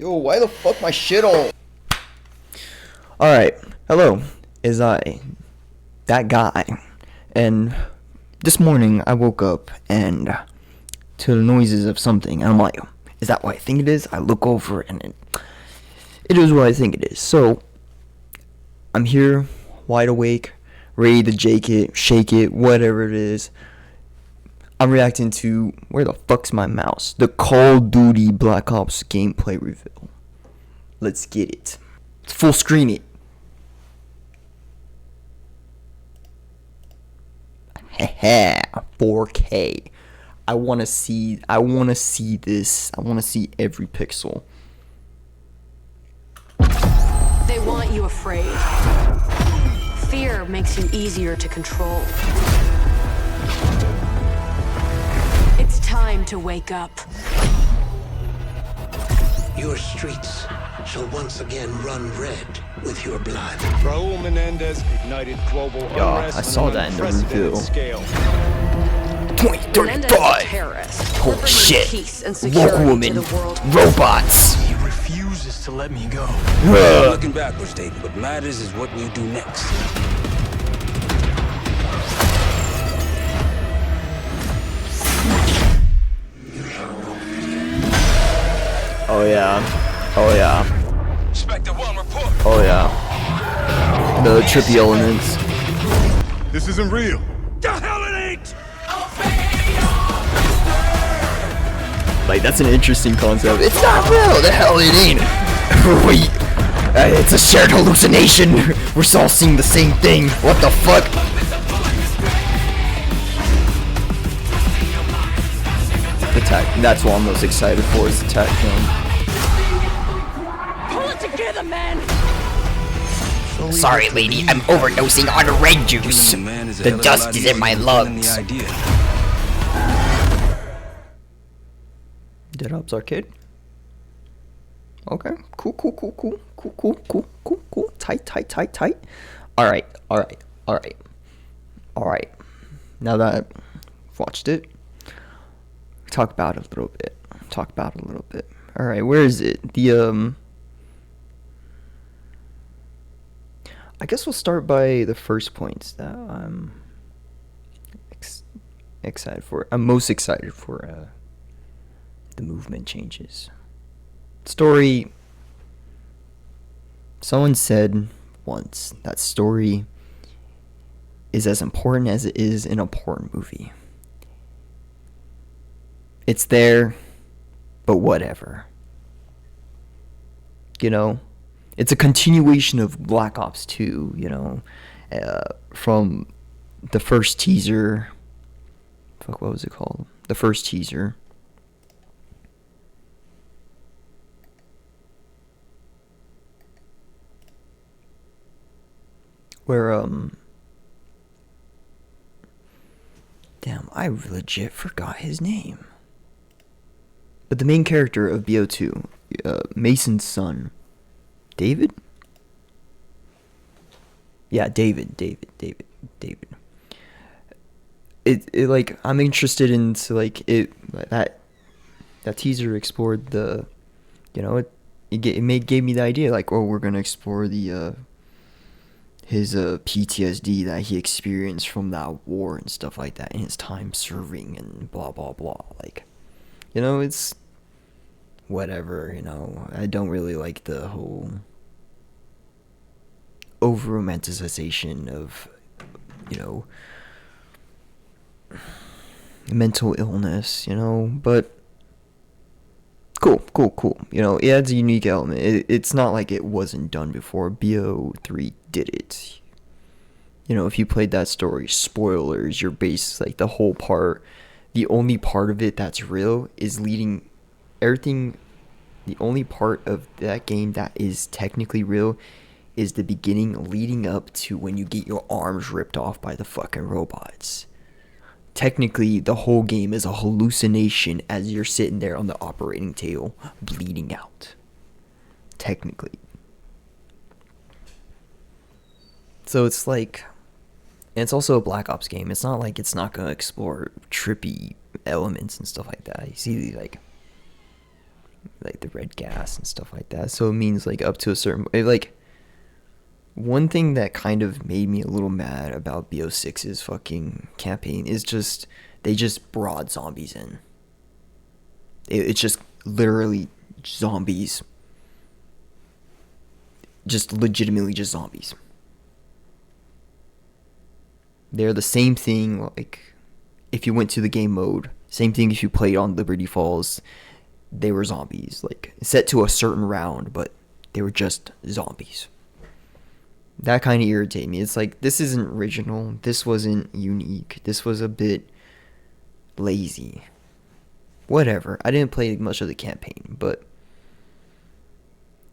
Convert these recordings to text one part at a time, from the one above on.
Yo, why the fuck my shit on? Alright, hello, is I, that guy, and this morning I woke up and to the noises of something, and I'm like, is that what I think it is? I look over and it is what I think it is. So, I'm here, wide awake, ready to shake it, whatever it is. I'm reacting to, where the fuck's my mouse? The Call of Duty Black Ops gameplay reveal. Let's get it. Let's full screen it. Haha, 4K. I wanna see this. I wanna see every pixel. They want you afraid. Fear makes you easier to control. It's time to wake up. Your streets shall once again run red with your blood. Raul Menendez ignited global unrest I saw on that an in the unprecedented reveal. scale. Menendez is a 2035. terrorist. Holy We're bringing shit. peace and Woke security woman. to the world. Robots. He refuses to let me go. I'm looking backwards, Dayton. What matters is what we do next. Oh yeah. Oh yeah. Inspector 1, report. Oh yeah. The trippy elements. This isn't real. The hell it ain't! Like, that's an interesting concept. It's not real. The hell it ain't. Wait. It's a shared hallucination. We're all seeing the same thing. What the fuck? The tech. That's what I'm most excited for, is the tech film. Pull it together, man! Sorry, lady. I'm overdosing on red juice. The dust is in my lungs. Dead Ops Arcade. Okay. Cool. Tight. Alright. Now that I've watched it, talk about it a little bit. Alright, where is it? I guess we'll start by the first points that I'm excited for. I'm most excited for the movement changes. Story. Someone said once that story is as important as it is an important movie. It's there, but whatever. You know? It's a continuation of Black Ops 2, you know, from the first teaser. Fuck, what was it called? The first teaser. Where, damn, I legit forgot his name. But the main character of BO2, Mason's son, David? Yeah, David. It like, I'm interested into like that teaser explored the, you know, gave me the idea like, oh, we're gonna explore the his PTSD that he experienced from that war and stuff like that, and his time serving and blah blah blah. Like, you know, it's whatever, you know. I don't really like the whole over romanticization of, you know, mental illness, you know, but cool. You know, it adds a unique element. It's not like it wasn't done before. BO3 did it. You know, if you played that story, spoilers, your base, like the whole part, the only part of it that's real is leading everything. The only part of that game that is technically real is the beginning leading up to when you get your arms ripped off by the fucking robots. Technically, the whole game is a hallucination as you're sitting there on the operating table, bleeding out. Technically. So it's like, and it's also a Black Ops game. It's not like it's not going to explore trippy elements and stuff like that. You see, like, like the red gas and stuff like that. So it means like up to a certain like one thing that kind of made me a little mad about BO6's fucking campaign is just they just brought zombies in. It's just literally zombies. Just legitimately just zombies. They're the same thing, like, if you went to the game mode, same thing if you played on Liberty Falls, they were zombies, like, set to a certain round, but they were just zombies. That kind of irritated me. It's like, this isn't original, this wasn't unique, this was a bit lazy. Whatever, I didn't play much of the campaign, but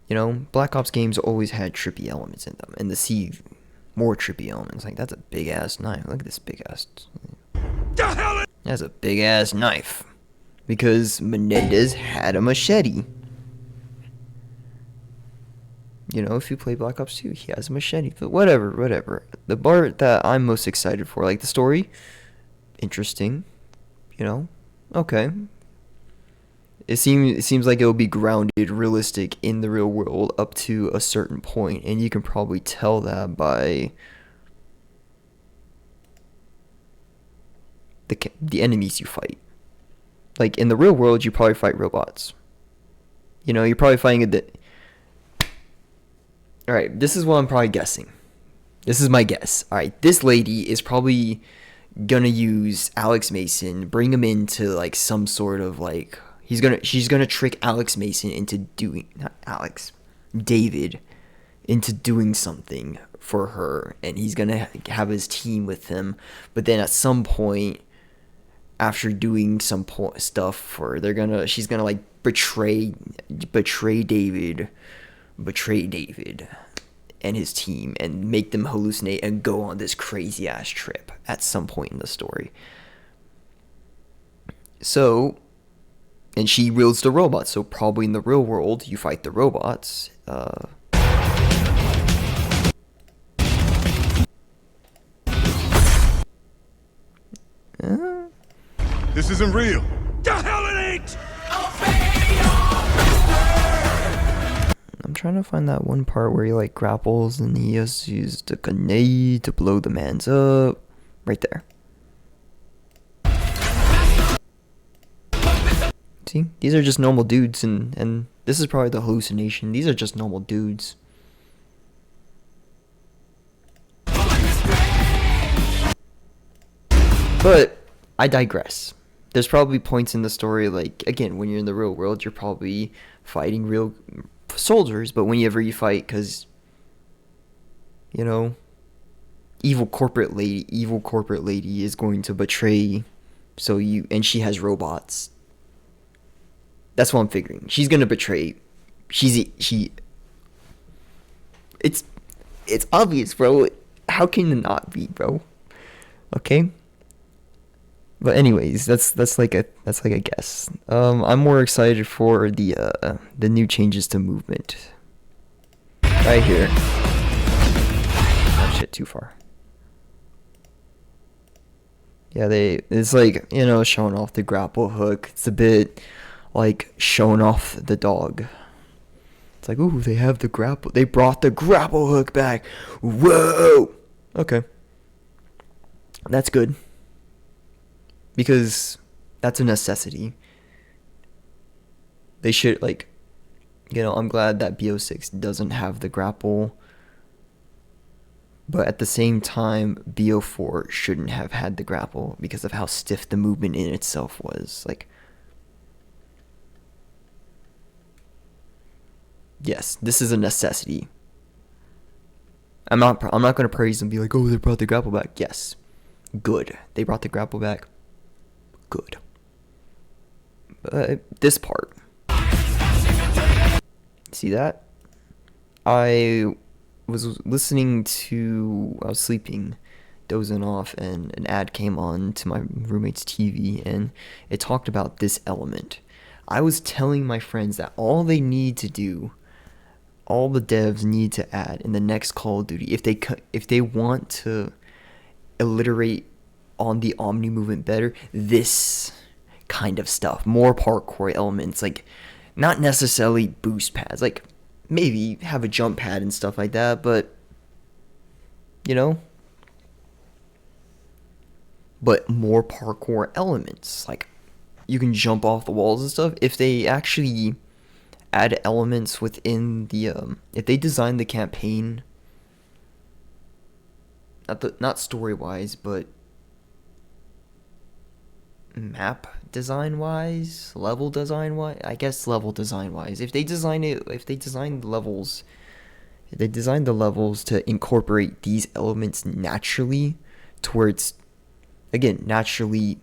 you know, Black Ops games always had trippy elements in them, and to see more trippy elements, like, that's a big ass knife. Look at this big ass. That's a big ass knife. Because Menendez had a machete. You know, if you play Black Ops 2, he has a machete. But whatever. The part that I'm most excited for, like the story, interesting. You know, okay. It seems like it'll be grounded, realistic in the real world up to a certain point, and you can probably tell that by the enemies you fight. Like in the real world, you probably fight robots. You know, you're probably fighting All right, this is what I'm probably guessing. This is my guess. All right, this lady is probably gonna use Alex Mason, bring him into like some sort of like. She's gonna trick Alex Mason into David into doing something for her, and he's gonna have his team with him. But then at some point, after doing some stuff for her, she's gonna like betray David and his team, and make them hallucinate and go on this crazy ass trip at some point in the story. So. And she wields the robots, so probably in the real world, you fight the robots. This isn't real. The hell it ain't! I'm trying to find that one part where he like grapples and he has to use the grenade to blow the man's up. Right there. See, these are just normal dudes, and this is probably the hallucination. These are just normal dudes. But I digress. There's probably points in the story, like, again, when you're in the real world, you're probably fighting real soldiers, but whenever you fight, because, you know, evil corporate lady is going to betray, and she has robots. That's what I'm figuring. She's gonna betray. It's obvious, bro. How can it not be, bro? Okay. But anyways, that's like a guess. I'm more excited for the new changes to movement. Right here. Oh shit, too far. Yeah, it's like, you know, showing off the grapple hook. It's a bit like showing off the dog. It's like, ooh, they brought the grapple hook back. Whoa. Okay. That's good. Because that's a necessity. They should, like, you know, I'm glad that BO6 doesn't have the grapple. But at the same time, BO4 shouldn't have had the grapple because of how stiff the movement in itself was. Like, yes, this is a necessity. I'm not going to praise them and be like, oh, they brought the grapple back. Yes, good. They brought the grapple back. Good. But this part. See that? I was sleeping, dozing off, and an ad came on to my roommate's TV, and it talked about this element. I was telling my friends that all the devs need to add in the next Call of Duty, if they want to alliterate on the Omni movement better, this kind of stuff, more parkour elements, like Not necessarily boost pads. Like, maybe have a jump pad and stuff like that, but, you know? But more parkour elements. Like, you can jump off the walls and stuff. If they actually add elements within the, if they design the campaign, not story-wise, but map design-wise, level design-wise, I guess level design-wise. If they design the levels to incorporate these elements naturally, to where it's, again, naturally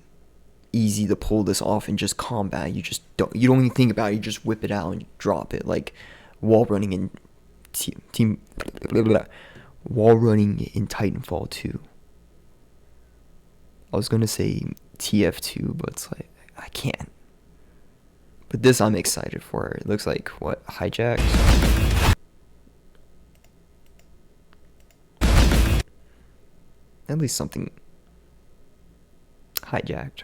easy to pull this off in just combat. You don't even think about it, you just whip it out and drop it, like wall running in Titanfall 2. I was gonna say TF2, but it's like I can't. But this I'm excited for. It looks like what, hijacked? At least something hijacked.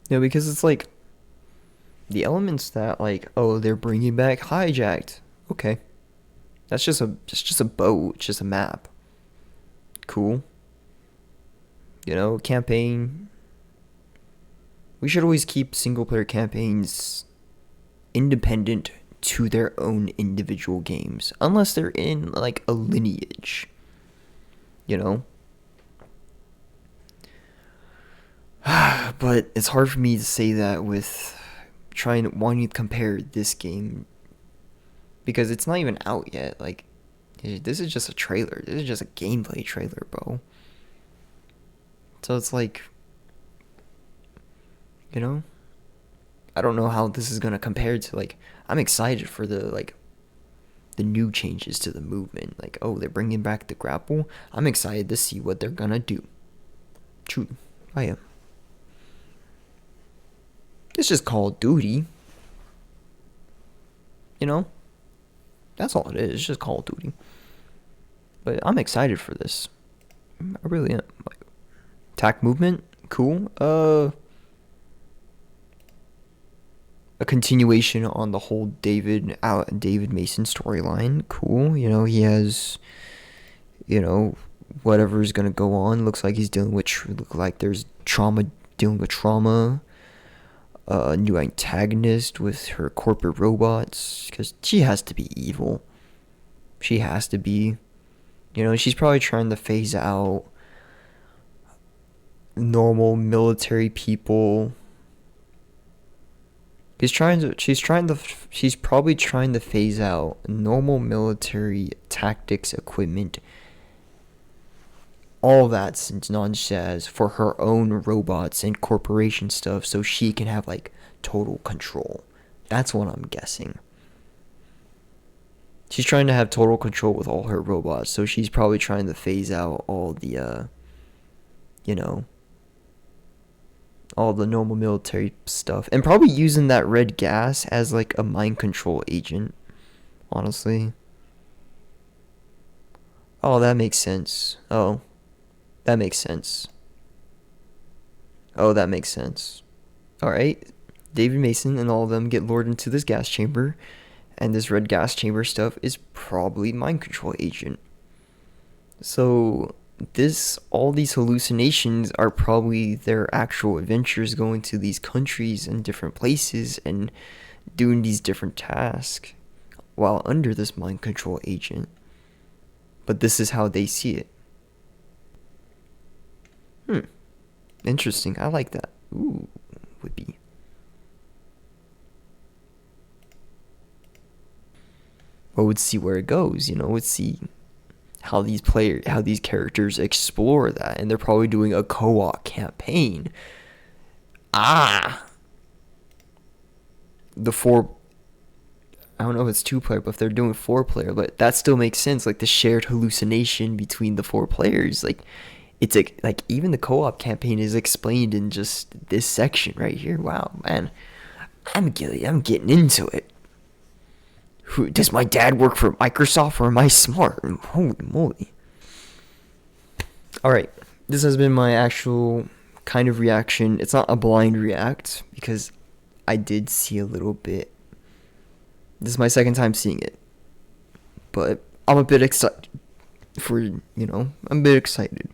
No, because it's like the elements that, like, oh, they're bringing back hijacked. Okay, that's just a boat, it's just a map. Cool. You know, campaign. We should always keep single player campaigns independent to their own individual games, unless they're in like a lineage, you know. But it's hard for me to say that with wanting to compare this game, because it's not even out yet. Like, this is just a trailer. This is just a gameplay trailer, bro. So it's like, you know, I don't know how this is gonna compare to, like, I'm excited for the new changes to the movement. Like, oh, they're bringing back the grapple. I'm excited to see what they're gonna do. True, I am. It's just Call of Duty. You know? That's all it is. It's just Call of Duty. But I'm excited for this. I really am. Like, attack movement, cool. A continuation on the whole David Mason storyline, cool. You know, he has, you know, whatever's gonna go on. Looks like he's dealing with there's dealing with trauma. A new antagonist with her corporate robots, because she has to be evil. She has to be. You know, she's probably trying to phase out normal military people. She's probably trying to phase out normal military tactics, equipment, all that nonsense for her own robots and corporation stuff, so she can have like total control. That's what I'm guessing. She's trying to have total control with all her robots, so she's probably trying to phase out all the you know, all the normal military stuff, and probably using that red gas as like a mind control agent, honestly. Oh, that makes sense. That makes sense. Alright, David Mason and all of them get lured into this gas chamber, and this red gas chamber stuff is probably mind control agent. So all these hallucinations are probably their actual adventures, going to these countries and different places and doing these different tasks while under this mind control agent. But this is how they see it. Interesting. I like that. Ooh, would be. Well, we'd see where it goes, you know, we'd see how these characters explore that, and they're probably doing a co-op campaign. I don't know if it's 2-player, but if they're doing 4-player, but that still makes sense, like the shared hallucination between the 4 players, like it's like even the co-op campaign is explained in just this section right here. Wow, man, I'm getting into it. Does my dad work for Microsoft, or am I smart? Holy moly. Alright, this has been my actual kind of reaction. It's not a blind react because I did see a little bit. This is my second time seeing it. But I'm a bit excited I'm a bit excited.